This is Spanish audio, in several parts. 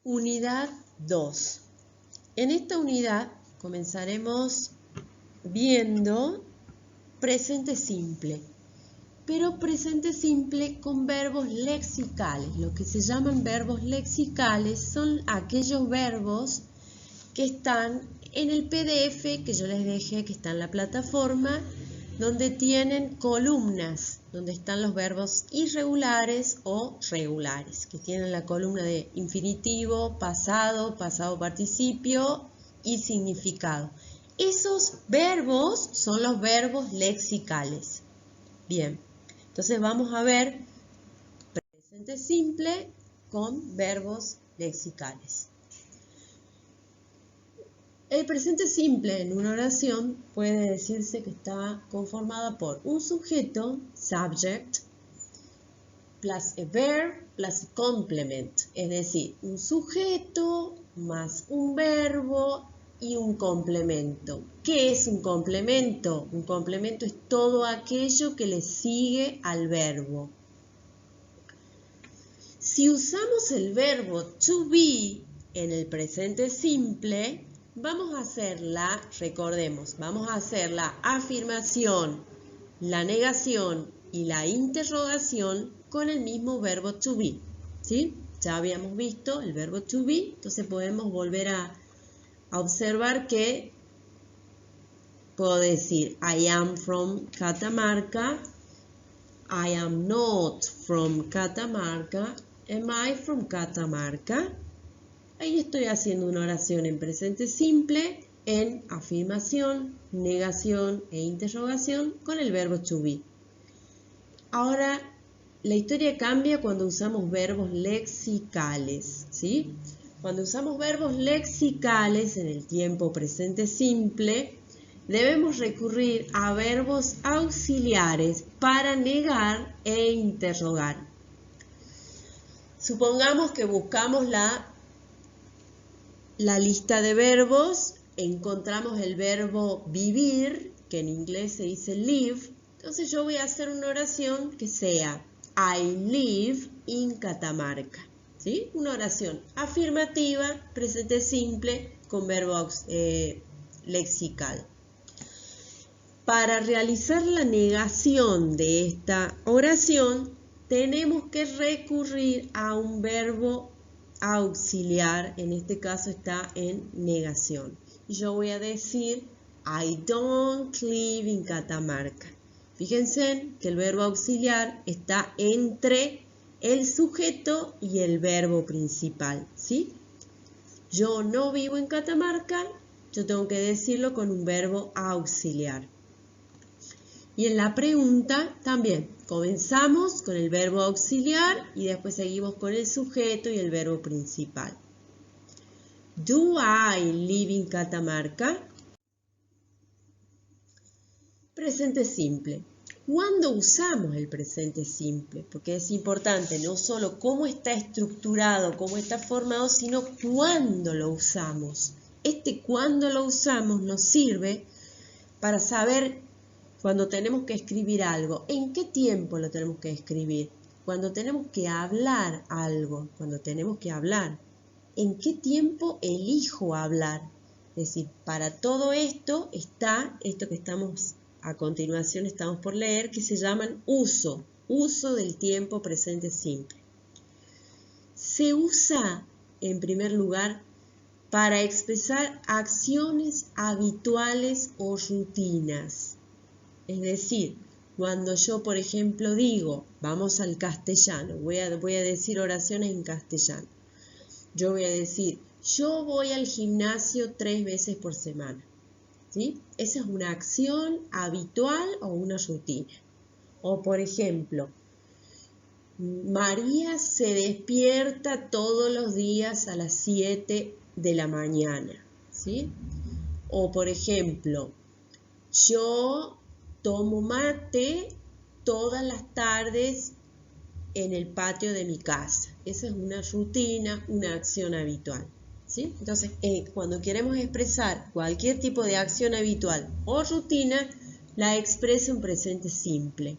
Unidad 2. En esta unidad comenzaremos viendo presente simple, pero presente simple con verbos lexicales. Lo que se llaman verbos lexicales son aquellos verbos que están en el PDF que yo les dejé, que está en la plataforma, donde tienen columnas, donde están los verbos irregulares o regulares, que tienen la columna de infinitivo, pasado, pasado participio y significado. Esos verbos son los verbos lexicales. Bien, entonces vamos a ver presente simple con verbos lexicales. El presente simple en una oración puede decirse que está conformada por un sujeto, subject, plus a verb, plus a complement. Es decir, un sujeto más un verbo y un complemento. ¿Qué es un complemento? Un complemento es todo aquello que le sigue al verbo. Si usamos el verbo to be en el presente simple, vamos a hacer recordemos, vamos a hacer la afirmación, la negación y la interrogación con el mismo verbo to be, ¿sí? Ya habíamos visto el verbo to be, entonces podemos volver a observar que puedo decir I am from Catamarca, I am not from Catamarca, am I from Catamarca? Ahí estoy haciendo una oración en presente simple, en afirmación, negación e interrogación con el verbo to be. Ahora, la historia cambia cuando usamos verbos lexicales, ¿sí? Cuando usamos verbos lexicales en el tiempo presente simple, debemos recurrir a verbos auxiliares para negar e interrogar. Supongamos que buscamos la lista de verbos, encontramos el verbo vivir, que en inglés se dice live. Entonces yo voy a hacer una oración que sea I live in Catamarca, ¿sí? Una oración afirmativa, presente simple, con verbo lexical. Para realizar la negación de esta oración, tenemos que recurrir a un verbo auxiliar, en este caso está en negación. Y yo voy a decir I don't live in Catamarca. Fíjense que el verbo auxiliar está entre el sujeto y el verbo principal, ¿sí? Yo no vivo en Catamarca, yo tengo que decirlo con un verbo auxiliar. Y en la pregunta también comenzamos con el verbo auxiliar y después seguimos con el sujeto y el verbo principal. Do I live in Catamarca? Presente simple. ¿Cuándo usamos el presente simple? Porque es importante no solo cómo está estructurado, cómo está formado, sino cuándo lo usamos. Cuándo lo usamos nos sirve para saber cuando tenemos que escribir algo, ¿en qué tiempo lo tenemos que escribir? Cuando tenemos que hablar algo, cuando tenemos que hablar, ¿en qué tiempo elijo hablar? Es decir, para todo esto está esto que estamos a continuación estamos por leer, que se llaman uso del tiempo presente simple. Se usa, en primer lugar, para expresar acciones habituales o rutinas. Es decir, cuando yo, por ejemplo, digo, vamos al castellano, voy a decir oraciones en castellano. Yo voy a decir, yo voy al gimnasio 3 veces por semana. ¿Sí? Esa es una acción habitual o una rutina. O, por ejemplo, María se despierta todos los días a las 7 de la mañana. ¿Sí? O, por ejemplo, yo tomo mate todas las tardes en el patio de mi casa. Esa es una rutina, una acción habitual, ¿sí? Entonces, cuando queremos expresar cualquier tipo de acción habitual o rutina, la expreso en presente simple.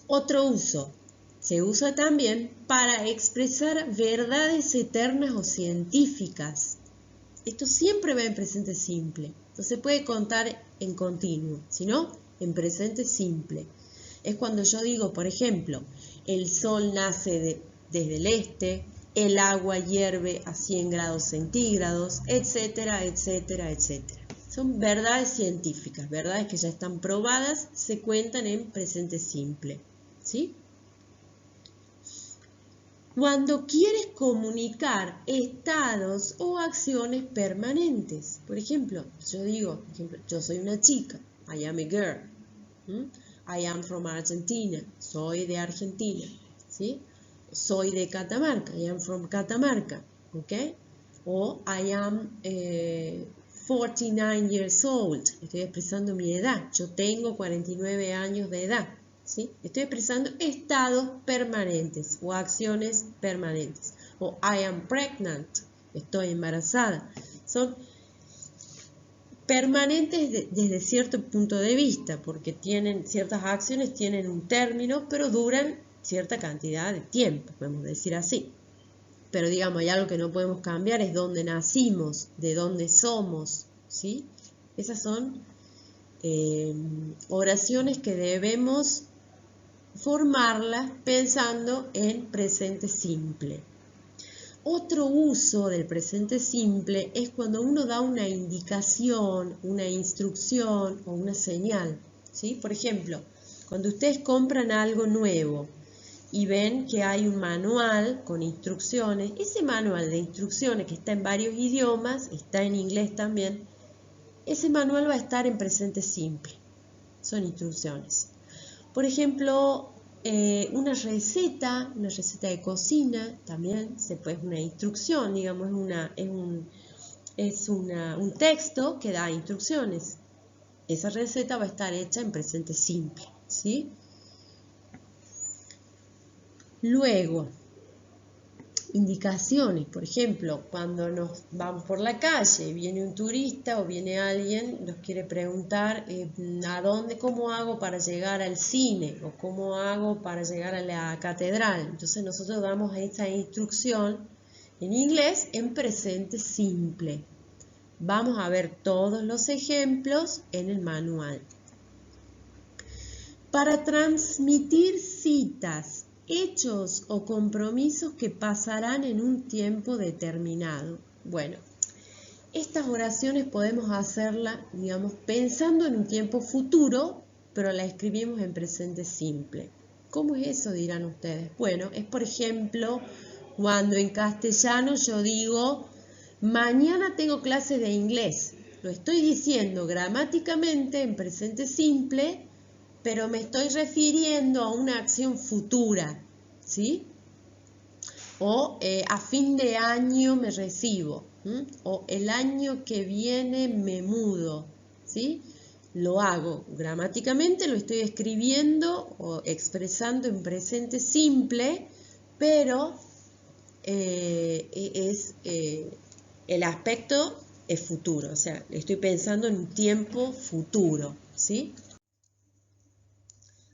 Otro uso. se usa también para expresar verdades eternas o científicas. Esto siempre va en presente simple. No se puede contar en continuo, sino en presente simple. Es cuando yo digo, por ejemplo, el sol nace desde el este, el agua hierve a 100 grados centígrados, etcétera, etcétera, etcétera. Son verdades científicas, verdades que ya están probadas, se cuentan en presente simple. ¿Sí? Cuando quieres comunicar estados o acciones permanentes. Por ejemplo, yo digo, yo soy una chica, I am a girl. I am from Argentina, soy de Argentina. ¿Sí? Soy de Catamarca, I am from Catamarca. ¿Ok? O I am 49 years old, estoy expresando mi edad, yo tengo 49 años de edad. ¿Sí? Estoy expresando estados permanentes o acciones permanentes. O I am pregnant, estoy embarazada. Son permanentes desde cierto punto de vista, porque ciertas acciones tienen un término, pero duran cierta cantidad de tiempo, podemos decir así. Pero digamos, hay algo que no podemos cambiar, es dónde nacimos, de dónde somos. ¿Sí? Esas son oraciones que debemos formarlas pensando en presente simple. Otro uso del presente simple es cuando uno da una indicación, una instrucción o una señal. ¿Sí? Por ejemplo, cuando ustedes compran algo nuevo y ven que hay un manual con instrucciones, ese manual de instrucciones que está en varios idiomas, está en inglés también, ese manual va a estar en presente simple. Son instrucciones. Por ejemplo, una receta de cocina también es una instrucción, digamos, es un texto que da instrucciones. Esa receta va a estar hecha en presente simple, ¿sí? Luego, indicaciones, por ejemplo, cuando nos vamos por la calle, viene un turista o viene alguien, nos quiere preguntar cómo hago para llegar al cine o cómo hago para llegar a la catedral. Entonces nosotros damos esta instrucción en inglés en presente simple. Vamos a ver todos los ejemplos en el manual. Para transmitir citas, hechos o compromisos que pasarán en un tiempo determinado. Bueno, estas oraciones podemos hacerlas, digamos, pensando en un tiempo futuro, pero la escribimos en presente simple. ¿Cómo es eso?, dirán ustedes. Bueno, es por ejemplo, cuando en castellano yo digo, mañana tengo clases de inglés. Lo estoy diciendo gramáticamente en presente simple, pero me estoy refiriendo a una acción futura, ¿sí? O a fin de año me recibo, o el año que viene me mudo, ¿sí? Lo hago gramáticamente, lo estoy escribiendo o expresando en presente simple, pero el aspecto es futuro, o sea, estoy pensando en un tiempo futuro, ¿sí?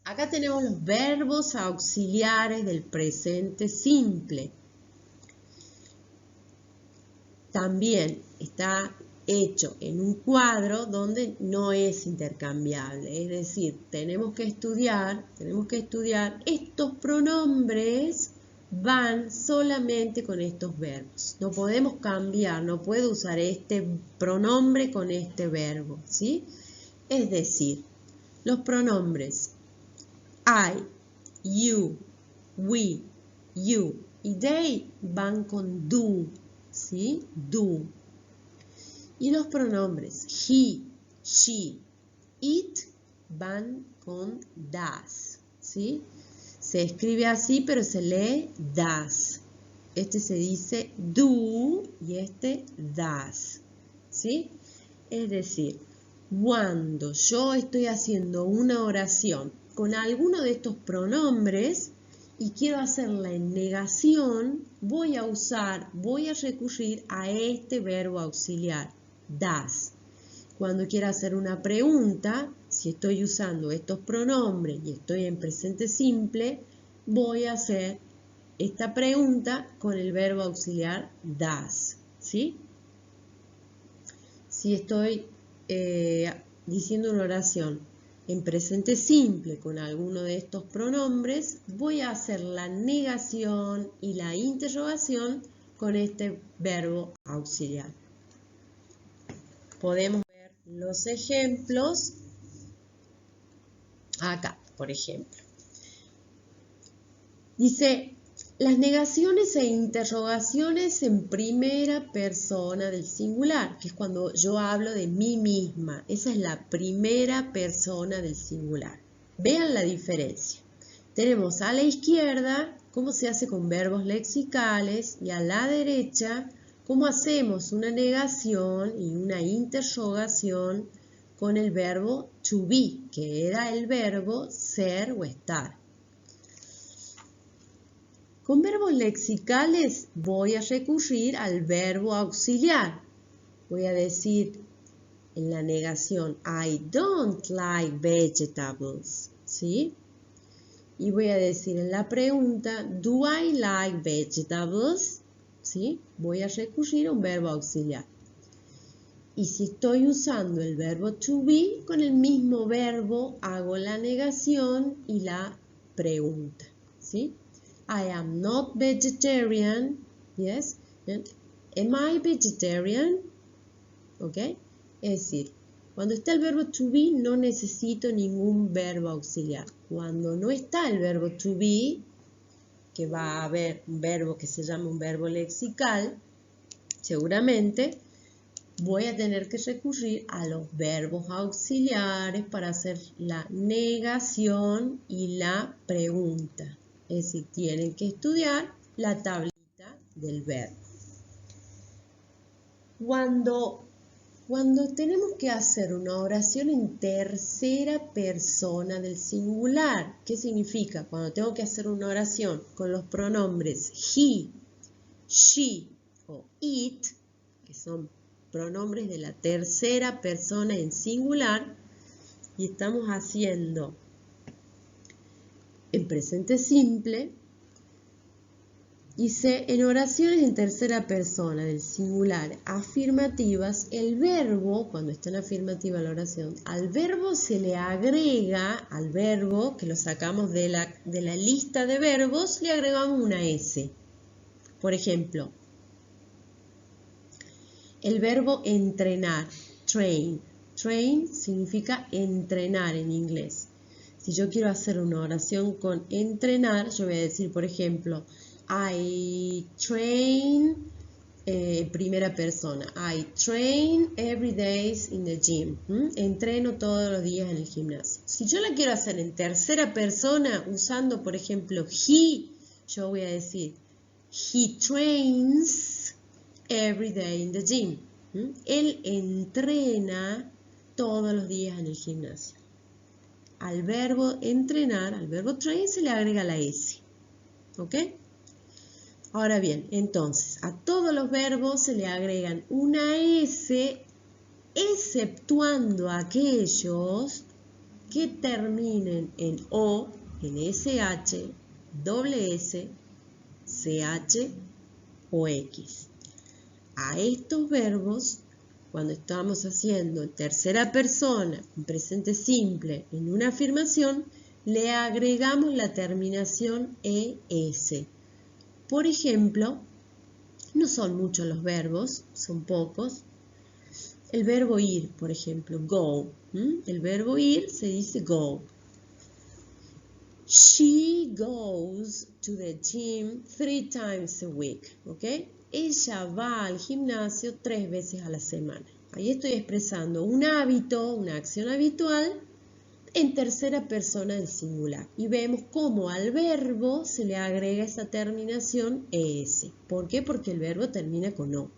Acá tenemos los verbos auxiliares del presente simple. También está hecho en un cuadro donde no es intercambiable. Es decir, tenemos que estudiar, estos pronombres van solamente con estos verbos. No podemos cambiar, no puedo usar este pronombre con este verbo, ¿sí? Es decir, los pronombres I, you, we, you y they van con do, ¿sí? Do. Y los pronombres he, she, it van con das, ¿sí? Se escribe así, pero se lee das. Este se dice do y este das, ¿sí? Es decir, cuando yo estoy haciendo una oración con alguno de estos pronombres y quiero hacerla en negación, voy a recurrir a este verbo auxiliar, das. Cuando quiero hacer una pregunta, si estoy usando estos pronombres y estoy en presente simple, voy a hacer esta pregunta con el verbo auxiliar does, ¿sí? Si estoy diciendo una oración en presente simple con alguno de estos pronombres, voy a hacer la negación y la interrogación con este verbo auxiliar. Podemos ver los ejemplos acá, por ejemplo. Dice, las negaciones e interrogaciones en primera persona del singular, que es cuando yo hablo de mí misma. Esa es la primera persona del singular. Vean la diferencia. Tenemos a la izquierda cómo se hace con verbos lexicales y a la derecha cómo hacemos una negación y una interrogación con el verbo to be, que era el verbo ser o estar. Con verbos lexicales voy a recurrir al verbo auxiliar. Voy a decir en la negación, I don't like vegetables, ¿sí? Y voy a decir en la pregunta, do I like vegetables? ¿Sí? Voy a recurrir a un verbo auxiliar. Y si estoy usando el verbo to be, con el mismo verbo hago la negación y la pregunta, ¿sí? I am not vegetarian, yes. Am I vegetarian? ¿Ok? Es decir, cuando está el verbo to be no necesito ningún verbo auxiliar. Cuando no está el verbo to be, que va a haber un verbo que se llama un verbo lexical, seguramente voy a tener que recurrir a los verbos auxiliares para hacer la negación y la pregunta. Es decir, tienen que estudiar la tablita del verbo. Cuando tenemos que hacer una oración en tercera persona del singular, ¿qué significa? Cuando tengo que hacer una oración con los pronombres he, she o it, que son pronombres de la tercera persona en singular, y estamos haciendo en presente simple, dice, en oraciones en tercera persona del singular afirmativas, el verbo, cuando está en afirmativa la oración, al verbo se le agrega, al verbo que lo sacamos de la lista de verbos, le agregamos una S. Por ejemplo, el verbo entrenar, train. Train significa entrenar en inglés. Si yo quiero hacer una oración con entrenar, yo voy a decir, por ejemplo, I train, primera persona. I train every day in the gym. Entreno todos los días en el gimnasio. Si yo la quiero hacer en tercera persona, usando, por ejemplo, he, yo voy a decir, he trains every day in the gym. Él entrena todos los días en el gimnasio. Al verbo entrenar, al verbo train, se le agrega la S. ¿Ok? Ahora bien, entonces, a todos los verbos se le agregan una S, exceptuando aquellos que terminen en O, en SH, doble S, CH o X. A estos verbos, cuando estamos haciendo en tercera persona, en presente simple, en una afirmación, le agregamos la terminación ES. Por ejemplo, no son muchos los verbos, son pocos. El verbo ir, por ejemplo, go. El verbo ir se dice go. She goes to the gym 3 times a week. ¿Ok? Ella va al gimnasio 3 veces a la semana. Ahí estoy expresando un hábito, una acción habitual en tercera persona del singular. Y vemos cómo al verbo se le agrega esa terminación ES. ¿Por qué? Porque el verbo termina con O.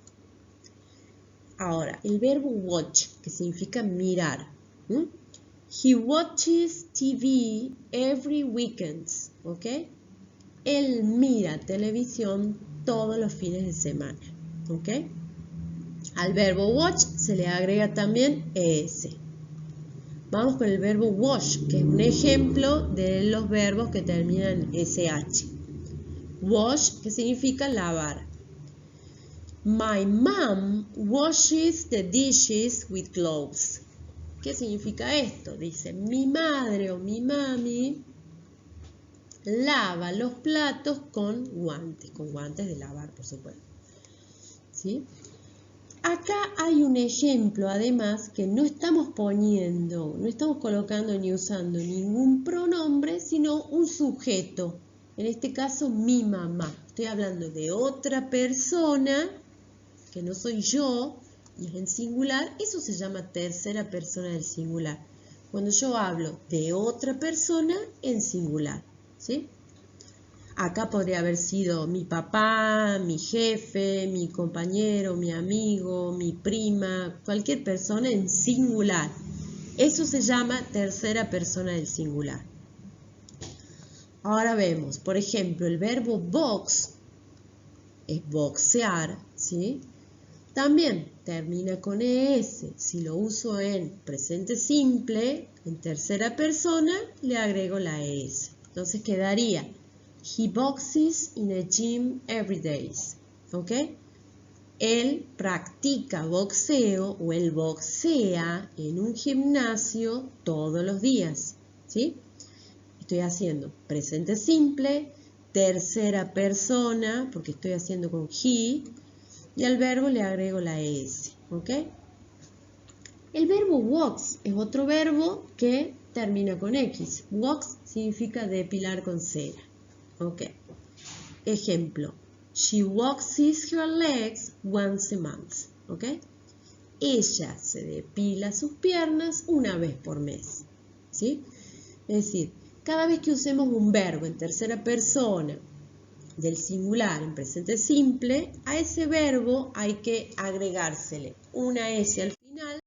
Ahora, el verbo watch, que significa mirar. He watches TV every weekend. ¿Ok? Él mira televisión todos los fines de semana. ¿Ok? Al verbo watch se le agrega también ES. Vamos con el verbo wash, que es un ejemplo de los verbos que terminan en SH. Wash, que significa lavar. My mom washes the dishes with gloves. ¿Qué significa esto? Dice, mi madre o mi mami lava los platos con guantes de lavar, por supuesto. ¿Sí? Acá hay un ejemplo, además, que no estamos colocando ni usando ningún pronombre, sino un sujeto. En este caso, mi mamá. Estoy hablando de otra persona, que no soy yo, y es en singular. Eso se llama tercera persona del singular. Cuando yo hablo de otra persona en singular, ¿sí? Acá podría haber sido mi papá, mi jefe, mi compañero, mi amigo, mi prima, cualquier persona en singular. Eso se llama tercera persona del singular. Ahora vemos, por ejemplo, el verbo box es boxear, ¿sí? También termina con ES. Si lo uso en presente simple, en tercera persona, le agrego la ES. Entonces quedaría he boxes in a gym every day. ¿Ok? Él practica boxeo o él boxea en un gimnasio todos los días. ¿Sí? Estoy haciendo presente simple, tercera persona, porque estoy haciendo con he, y al verbo le agrego la S. ¿Ok? El verbo wax es otro verbo que termina con X. Wax significa depilar con cera. Ok. Ejemplo. She waxes her legs once a month. Ok. Ella se depila sus piernas una vez por mes. ¿Sí? Es decir, cada vez que usemos un verbo en tercera persona del singular en presente simple, a ese verbo hay que agregársele una S al final